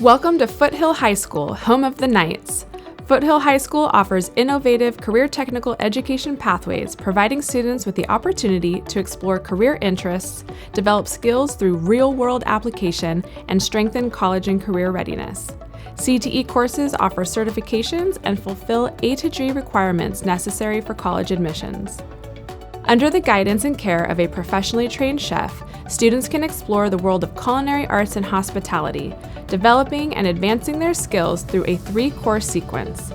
Welcome to Foothill High School, home of the Knights. Foothill High School offers innovative career technical education pathways, providing students with the opportunity to explore career interests, develop skills through real-world application, and strengthen college and career readiness. CTE courses offer certifications and fulfill A to G requirements necessary for college admissions. Under the guidance and care of a professionally trained chef, students can explore the world of culinary arts and hospitality, developing and advancing their skills through a 3-course sequence.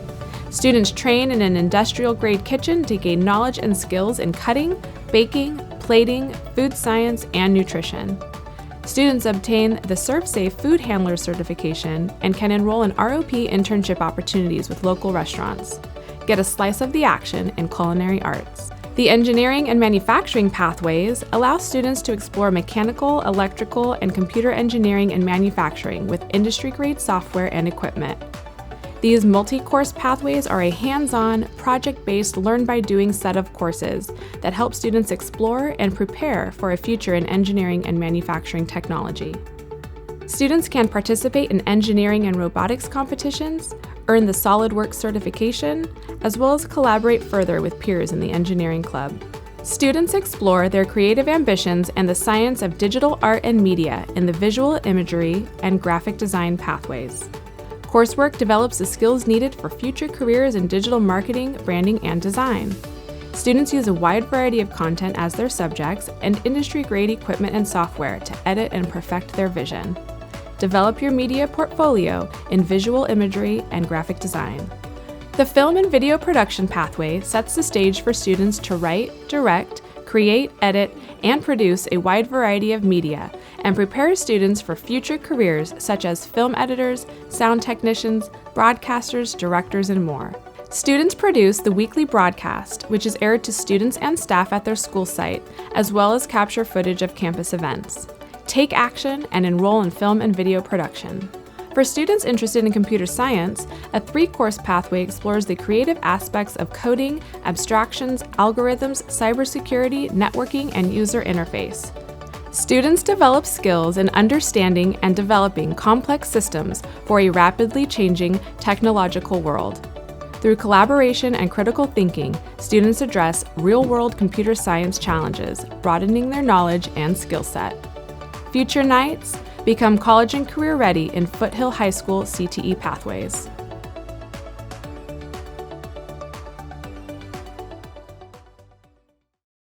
Students train in an industrial-grade kitchen to gain knowledge and skills in cutting, baking, plating, food science, and nutrition. Students obtain the ServSafe Food Handler certification and can enroll in ROP internship opportunities with local restaurants. Get a slice of the action in culinary arts. The engineering and manufacturing pathways allow students to explore mechanical, electrical, and computer engineering and manufacturing with industry-grade software and equipment. These multi-course pathways are a hands-on, project-based learn-by-doing set of courses that help students explore and prepare for a future in engineering and manufacturing technology. Students can participate in engineering and robotics competitions, earn the SolidWorks certification, as well as collaborate further with peers in the engineering club. Students explore their creative ambitions and the science of digital art and media in the visual imagery and graphic design pathways. Coursework develops the skills needed for future careers in digital marketing, branding, and design. Students use a wide variety of content as their subjects and industry-grade equipment and software to edit and perfect their vision. Develop your media portfolio in visual imagery and graphic design. The film and video production pathway sets the stage for students to write, direct, create, edit, and produce a wide variety of media, and prepares students for future careers such as film editors, sound technicians, broadcasters, directors, and more. Students produce the weekly broadcast, which is aired to students and staff at their school site, as well as capture footage of campus events. Take action and enroll in film and video production. For students interested in computer science, a 3-course pathway explores the creative aspects of coding, abstractions, algorithms, cybersecurity, networking, and user interface. Students develop skills in understanding and developing complex systems for a rapidly changing technological world. Through collaboration and critical thinking, students address real-world computer science challenges, broadening their knowledge and skill set. Future Knights, become college and career ready in Foothill High School CTE Pathways.